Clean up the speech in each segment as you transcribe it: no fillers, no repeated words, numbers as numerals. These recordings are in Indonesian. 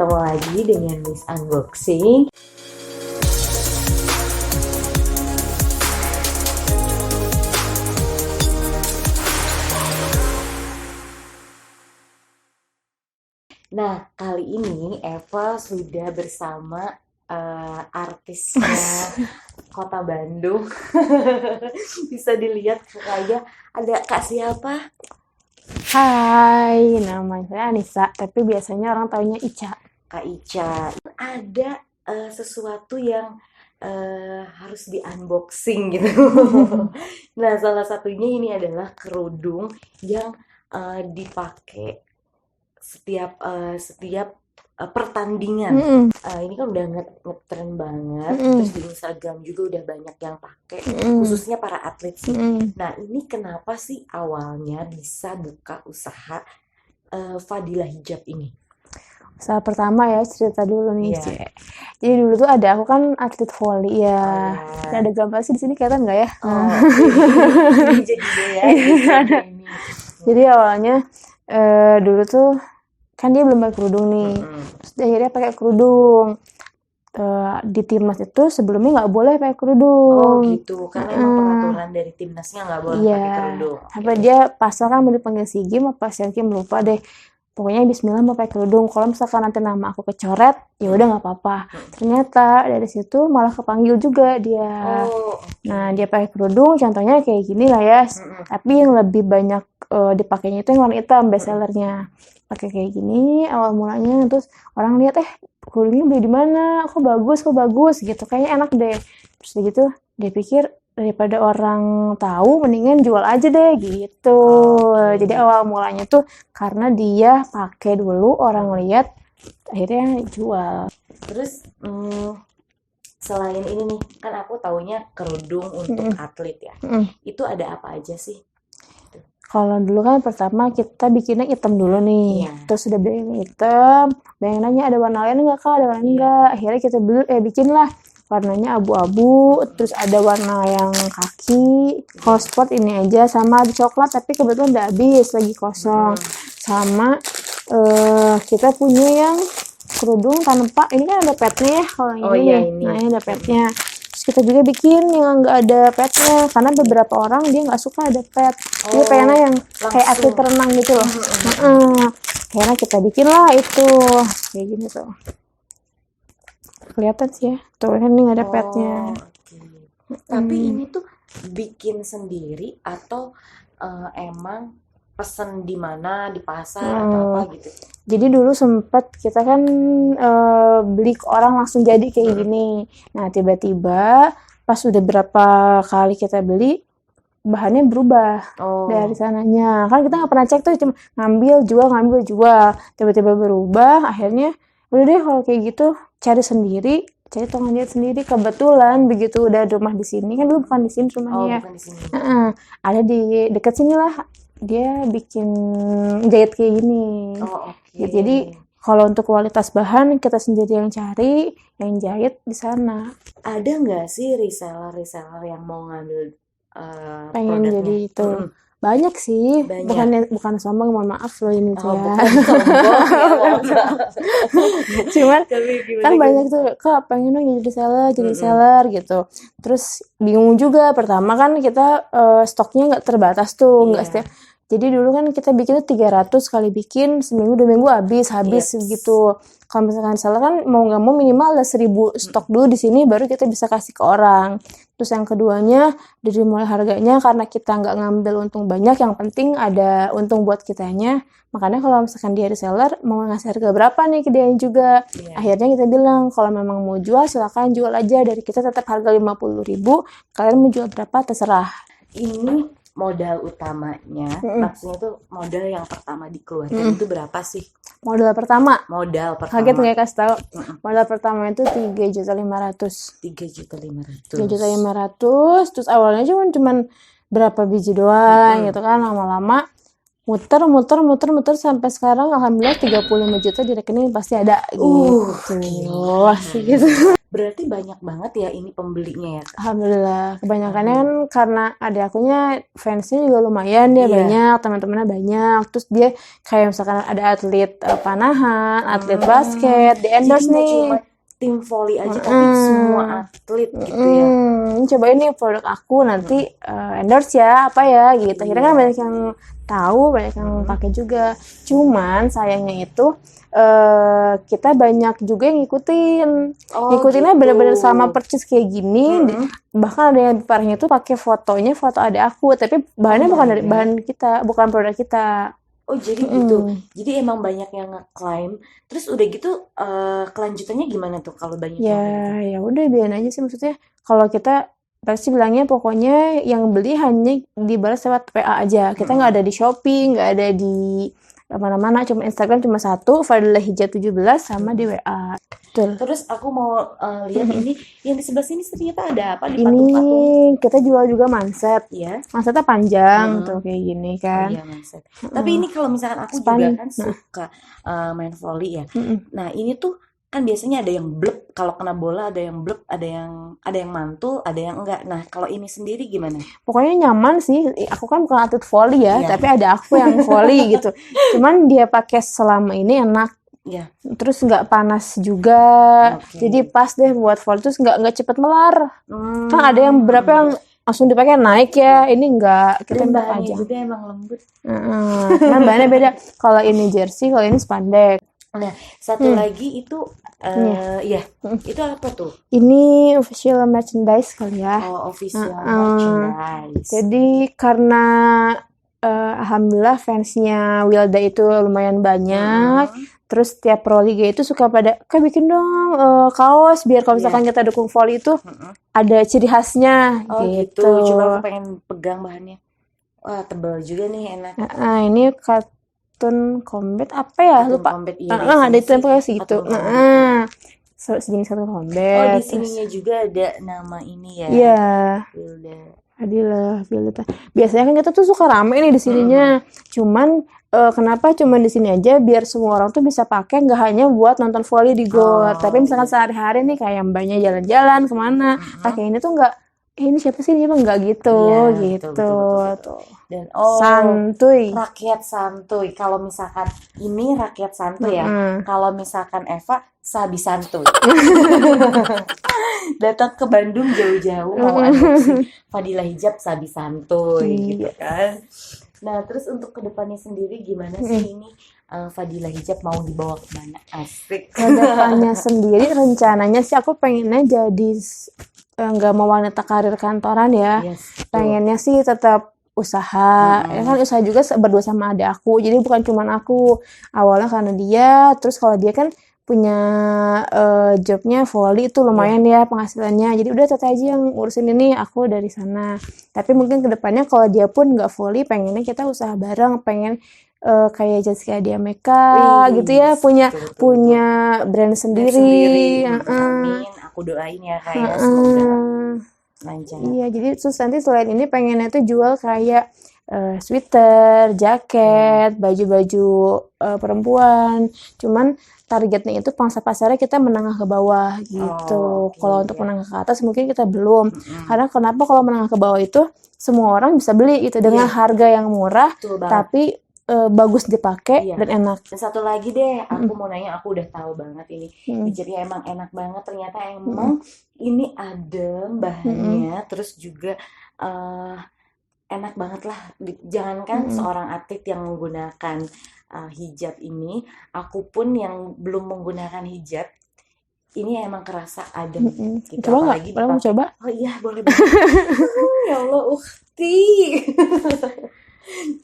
ketemu lagi dengan Miss Unboxing. Nah, kali ini Eva sudah bersama artisnya Kota Bandung. Bisa dilihat kayaknya ada Kak siapa? Hai, nama saya Anissa, tapi biasanya orang taunya Ica. Kak Ica. Ada sesuatu yang harus di-unboxing gitu. Nah, salah satunya ini adalah kerudung yang dipakai setiap pertandingan. Ini kan udah ngetren banget, terus di Instagram juga udah banyak yang pakai, khususnya para atlet sih. Nah, ini kenapa sih awalnya bisa buka usaha Fadilah Hijab ini? Usaha pertama ya, cerita dulu nih, Iya. Cek. Jadi dulu tuh aku kan atlet volley ya. Oh, Ini ada gambar sih di sini kelihatan nggak ya? oh, ini jadi dia ya. Ada. Jadi awalnya dulu tuh kan dia belum pakai kerudung nih. Terus dia akhirnya pakai kerudung. Di timnas itu sebelumnya nggak boleh pakai kerudung. Oh gitu, karena emang peraturan dari timnasnya nggak boleh Iya. pakai kerudung. Sampai dia pasal kan mau dipanggil SEA Games apa SEA Games lupa deh. Pokoknya Bismillah mau pakai kerudung. Kalau misalkan nanti nama aku kecoret, ya udah nggak apa-apa. Ternyata dari situ malah kepanggil juga dia. Oh, Nah, dia pakai kerudung, contohnya kayak gini lah ya. Tapi yang lebih banyak dipakainya itu yang warna hitam, best sellernya. Pakai kayak gini awal mulanya, terus orang lihat kerudungnya beli di mana? Kok bagus gitu. Kayaknya enak deh. Terus gitu dia pikir daripada orang tahu mendingan jual aja deh gitu. Jadi awal mulanya tuh karena dia pakai dulu, orang lihat, akhirnya jual. terus selain ini nih, kan aku taunya kerudung untuk atlet ya. Itu ada apa aja sih? Kalau dulu kan pertama kita bikinnya hitam dulu nih. Iya. Terus udah bikin hitam, banyak nanya ada warna lain nggak Kak? Ada warna enggak? Akhirnya kita bikin lah warnanya abu-abu, terus ada warna yang kaki, kalau sport ini aja, sama ada coklat tapi kebetulan udah habis, lagi kosong. Sama kita punya yang kerudung tanpa, ini kan ada petnya ya kalau ini Oh iya, nih. ini. Nah ini ada petnya. Terus kita juga bikin yang nggak ada petnya, karena beberapa orang dia nggak suka ada pet. Dia pengennya yang kayak atlet renang gitu loh. Akhirnya kita bikin lah itu kayak gini tuh. Kelihatan sih ya, tuh ini nggak ada petnya. Oke. Tapi ini tuh bikin sendiri atau emang pesen di mana, di pasar atau apa gitu? Jadi dulu sempat kita kan beli ke orang langsung jadi kayak gini. Nah tiba-tiba pas udah berapa kali kita beli, bahannya berubah dari sananya. Kan kita nggak pernah cek tuh, cuma ngambil jual. Tiba-tiba berubah, akhirnya udah deh kalau kayak gitu cari tukang jahit sendiri. Kebetulan begitu udah ada rumah di sini, kan dulu bukan di sini rumahnya. Bukan di sini. Ada di dekat sini lah, dia bikin jahit kayak gini. Oke. Jadi kalau untuk kualitas bahan kita sendiri yang cari, yang jahit di sana. Ada nggak sih reseller yang mau ngambil Pengen produknya? jadi itu. Banyak sih. Banyak. Bukan sombong, mohon maaf loh ini tuh ya. Bukan sombong ya. Cuman Tapi gimana kan gitu? banyak tuh, Kak pengen dong jadi seller gitu. Terus bingung juga, pertama kan kita stoknya nggak terbatas tuh, nggak setiap. Jadi dulu kan kita bikin tuh 300 kali bikin, seminggu 2 minggu habis gitu. Kalau misalkan seller kan mau nggak mau minimal ada 1000 stok dulu di sini, baru kita bisa kasih ke orang. Terus yang keduanya dari mulai harganya, karena kita nggak ngambil untung banyak, yang penting ada untung buat kitanya. Makanya kalau misalkan dia reseller mau ngasih harga berapa nih ke dia juga. Akhirnya kita bilang kalau memang mau jual silakan jual aja, dari kita tetap harga 50.000, kalian mau jual berapa terserah. Ini modal utamanya, maksudnya tuh modal yang pertama dikeluarkan itu berapa sih? Modal pertama. Kaget nggak kasih tahu? Modal pertama itu 3.500.000. 3.500.000. Terus awalnya cuman berapa biji doang gitu kan, lama-lama muter sampai sekarang alhamdulillah 35 juta di rekening pasti ada gitu. Gitu. Berarti banyak banget ya ini pembelinya ya, Kak? Alhamdulillah. Kebanyakannya kan karena adik akunya fansnya juga lumayan, dia Iya. banyak, teman-temannya banyak. Terus dia kayak misalkan ada atlet panahan, atlet basket, di Jadi endorse nggak nih. cuma tim volley aja, tapi semua atlet gitu ya. Coba ini produk aku nanti endorse ya, apa ya gitu. Akhirnya kan Iya. banyak yang tahu, banyak yang pakai juga. Cuman sayangnya itu kita banyak juga yang ngikutin. Oh, Ngikutinnya gitu. benar-benar sama persis kayak gini. Bahkan ada yang parahnya tuh pakai fotonya foto adik aku, tapi bahannya Oh bukan my dari God. bahan kita, bukan produk kita. Oh, jadi gitu. Jadi emang banyak yang ngeklaim. Terus udah gitu kelanjutannya gimana tuh kalau banyak yang kayak gitu? Ya udah biarin aja sih, maksudnya kalau kita pasti bilangnya pokoknya yang beli hanya dibalas lewat WA aja. Kita nggak ada di Shopee, nggak ada di mana-mana, cuma Instagram cuma satu, Fadilah Hijab 17 sama di WA. Betul. Terus aku mau lihat ini yang di sebelah sini ternyata ada apa di Ini patung-patung? kita jual juga manset. Iya. Mansetnya panjang tuh kayak gini Oh kan. iya, mindset. Tapi ini kalau misalkan aku Span. juga kan suka main volley ya. Nah, ini tuh kan biasanya ada yang blep, kalau kena bola ada yang blep, ada yang mantul, ada yang enggak. Nah, kalau ini sendiri gimana? Pokoknya nyaman sih. Aku kan bukan atlet volley ya, Iya. tapi ada aku yang volley gitu. Cuman dia pakai selama ini enak. Iya. Terus nggak panas juga. Jadi pas deh buat volley, terus nggak cepet melar. Kan ada yang berapa yang langsung dipakai naik ya, ini enggak, kita Dan minta bahannya aja. juga emang lembut. Cuman bahannya beda. Kalau ini jersey, kalau ini spandek. Nah, satu lagi itu ya, itu apa tuh? Ini official merchandise kali ya. Oh, official merchandise. Jadi karena alhamdulillah fansnya Wilda itu lumayan banyak. Terus tiap pro liga itu suka pada, Kak bikin dong kaos biar kalau misalkan kita dukung volley itu ada ciri khasnya. Oh gitu. Coba aku pengen pegang bahannya. Wah, tebal juga nih, enak. Ini Cartoon Combat apa ya? Cartoon Lupa. Combat, iya, Ada itu yang pakai segitu. Sejenis Cartoon Combat. Oh, di sininya juga ada nama ini ya. Iya. Wilda. Adilah, Wilda. Biasanya kan kita tuh suka rame nih di sininya. Cuman kenapa cuma di sini aja biar semua orang tuh bisa pakai, nggak hanya buat nonton volley di GOR, tapi misalkan sehari-hari nih kayak mbaknya jalan-jalan kemana pakai ini tuh nggak ini siapa sih ini nggak gitu Ya, gitu. betul. Dan santuy, rakyat santuy. Kalau misalkan ini rakyat santuy ya, kalau misalkan Eva sabi santuy. Datang ke Bandung jauh-jauh mau unboxing Fadilah Hijab sabi santuy gitu kan. Nah, terus untuk kedepannya sendiri gimana sih ini Fadilah Hijab mau dibawa kemana? Asik. Kedepannya sendiri rencananya sih aku pengennya jadi nggak mau wanita karir kantoran ya. Pengennya sih tetap usaha. Ya kan usaha juga berdua sama adik aku. Jadi bukan cuma aku. Awalnya karena dia, terus kalau dia kan punya jobnya volley itu lumayan ya penghasilannya. Jadi udah teteh aja yang urusin ini, aku dari sana. Tapi mungkin kedepannya kalau dia pun nggak volley, pengennya kita usaha bareng, pengen kayak Jessica Diameka gitu ya, punya brand sendiri. Amin, aku doain ya kayak semoga lancar. Iya, jadi terus nanti selain ini pengennya tuh jual kayak sweater, jaket, baju-baju perempuan. Cuman targetnya itu pangsa pasarnya kita menengah ke bawah gitu. Kalau untuk menengah ke atas mungkin kita belum. Karena kenapa kalau menengah ke bawah itu semua orang bisa beli gitu dengan harga yang murah, tapi bagus dipakai dan enak. Dan satu lagi deh, aku mau nanya, aku udah tahu banget ini hijabnya emang enak banget. Ternyata emang ini adem bahannya, terus juga enak banget lah. Jangankan seorang atlet yang menggunakan hijab ini, aku pun yang belum menggunakan hijab, ini emang kerasa adem. Gitu. Coba nggak? Mau coba? Oh iya, boleh banget. Ya Allah, ukti.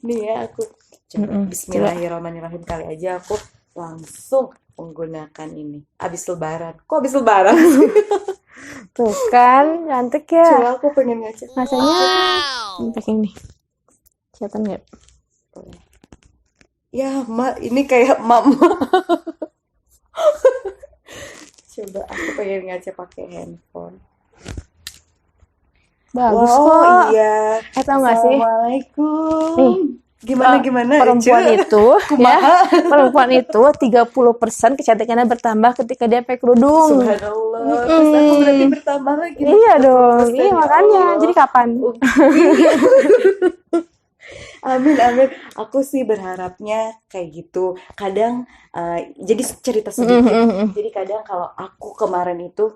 Nih ya, aku coba. Bismillahirrahmanirrahim, kali aja aku langsung menggunakan ini. Abis lebaran. Kok abis lebaran sih? Tuh kan, cantik ya. Coba aku pengen ngaca. Rasanya pakai ini. Kelihatan nggak? Ya, Mak, ini kayak mama. Coba aku pengen ngaca pakai handphone. Bagus kok. Oh iya. Tahu nggak sih? Assalamualaikum. Nih, Gimana perempuan Cuk? itu ya, perempuan itu 30% kecantikannya bertambah ketika dia pakai kerudung. Subhanallah. Terus aku berarti bertambah lagi nih, Iya 30%, dong, ya iya makanya. Allah. Jadi kapan? Amin. Aku sih berharapnya kayak gitu. Kadang jadi cerita sedikit. Jadi kadang kalau aku kemarin itu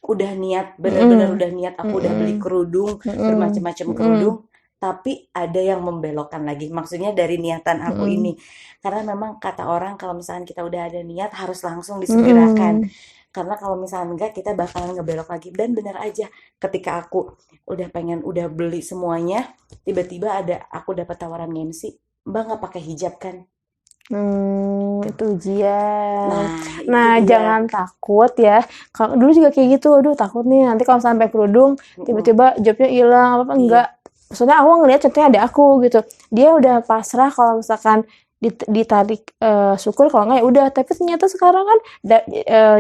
udah niat, benar-benar udah niat, aku udah beli kerudung, bermacam-macam kerudung, tapi ada yang membelokkan lagi. Maksudnya dari niatan aku ini. Karena memang kata orang kalau misalnya kita udah ada niat harus langsung disegerakan. Karena kalau misalnya enggak kita bakalan ngebelok lagi. Dan benar aja ketika aku udah beli semuanya, tiba-tiba aku dapat tawaran MC, Mbak nggak pakai hijab kan? Itu ujian. Nah, Nah, itu dia. jangan takut ya. Kalau dulu juga kayak gitu, aduh takut nih nanti kalau sampai kerudung tiba-tiba hijabnya hilang apa enggak. Maksudnya aku ngeliat contohnya ada aku gitu. Dia udah pasrah kalau misalkan ditarik syukur, kalau enggak ya udah. Tapi ternyata sekarang kan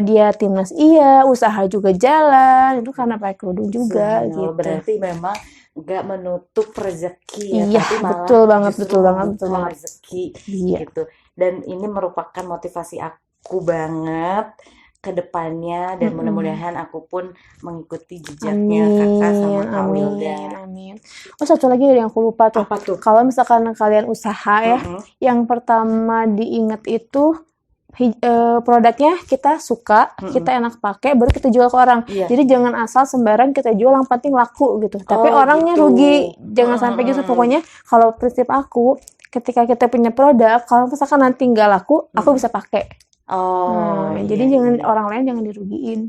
dia timnas iya, usaha juga jalan. Itu karena pakai kerudung juga gitu. Berarti memang nggak menutup rezeki ya, Iya, tapi malah betul banget, justru betul banget, membuka betul banget. rezeki Iya. gitu. Dan ini merupakan motivasi aku banget ke depannya, dan mudah-mudahan aku pun mengikuti jejaknya kakak sama Kak Wilda. Amin. Oh, satu lagi yang aku lupa tuh. Apa tuh? Kalau misalkan kalian usaha ya, yang pertama diingat itu produknya kita suka, kita enak pakai, baru kita jual ke orang. Jadi jangan asal sembarang kita jual, yang penting laku gitu. Tapi orangnya gitu. rugi. Jangan sampai gitu. Pokoknya kalau prinsip aku, ketika kita punya produk, kalau misalkan nanti nggak laku, aku bisa pakai. Jadi jangan orang lain jangan dirugiin.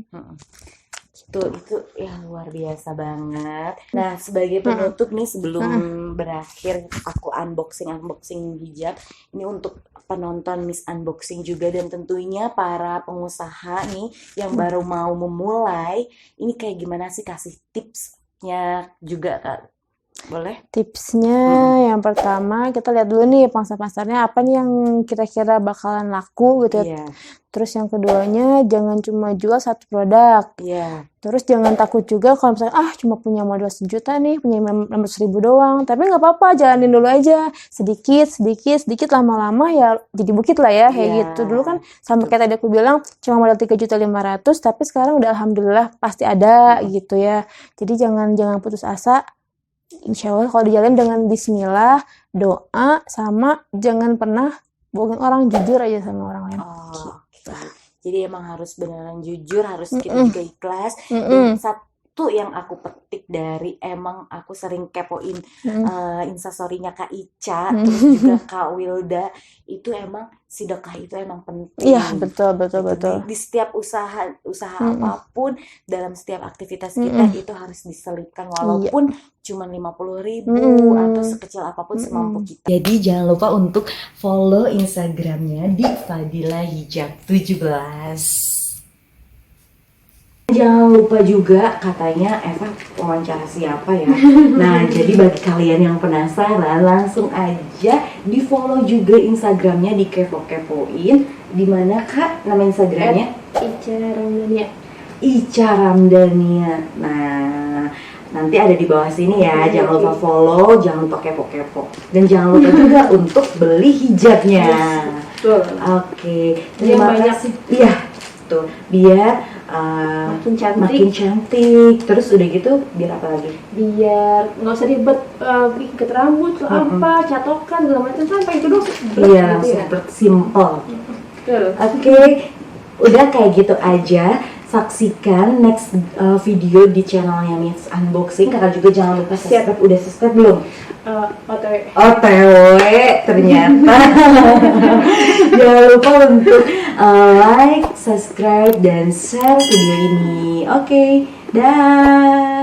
Itu ya luar biasa banget. Nah, sebagai penutup nih sebelum berakhir aku unboxing hijab, ini untuk penonton Miss Unboxing juga, dan tentunya para pengusaha nih yang baru mau memulai, ini kayak gimana sih, kasih tipsnya juga Kak? Boleh? Tipsnya yang pertama kita lihat dulu nih pasar-pasarnya apa nih yang kira-kira bakalan laku gitu ya. Terus yang keduanya jangan cuma jual satu produk. Terus jangan takut juga kalau misalnya cuma punya modal 1 juta nih, punya 600.000 doang. Tapi nggak apa-apa, jalanin dulu aja. Sedikit lama-lama ya jadi bukit lah ya kayak gitu. Dulu kan sampai kayak tadi aku bilang cuma modal 3.500.000, tapi sekarang udah alhamdulillah pasti ada gitu ya. Jadi jangan putus asa. Insya Allah kalau dijalin dengan bismillah, doa, sama jangan pernah bohongin orang, jujur aja sama orang lain. Jadi emang harus beneran jujur, harus kita juga ikhlas. Dan satu yang aku petik dari, emang aku sering kepoin instastory-nya Kak Ica, terus juga Kak Wilda, itu emang sedekah itu emang penting. Iya, betul. Di setiap usaha apapun, dalam setiap aktivitas kita itu harus diselipkan, walaupun cuma 50.000 atau sekecil apapun semampu kita. Jadi jangan lupa untuk follow Instagramnya di Fadila Hijab 17. Jangan lupa juga, katanya Eva wawancara siapa ya. Nah, jadi bagi kalian yang penasaran, langsung aja di follow juga Instagramnya, di kepo-kepoin. Dimana Kak nama Instagramnya? Ica Ramdania. Nah, nanti ada di bawah sini ya. Jangan lupa follow, jangan lupa kepo-kepo. Dan jangan lupa juga untuk beli hijabnya. Oke. Terima kasih. Iya, tuh. Biar makin cantik. Terus udah gitu biar apa lagi? Biar nggak usah ribet ikat rambut, catokan segala macam, sampai itu dong. Iya, langsung simple. Oke, udah kayak gitu aja. Saksikan next video di channelnya Miss Unboxing. Kakak juga jangan lupa subscribe. Udah subscribe belum? OTW ternyata. Jangan lupa untuk like, subscribe, dan share video ini. Oke, dah.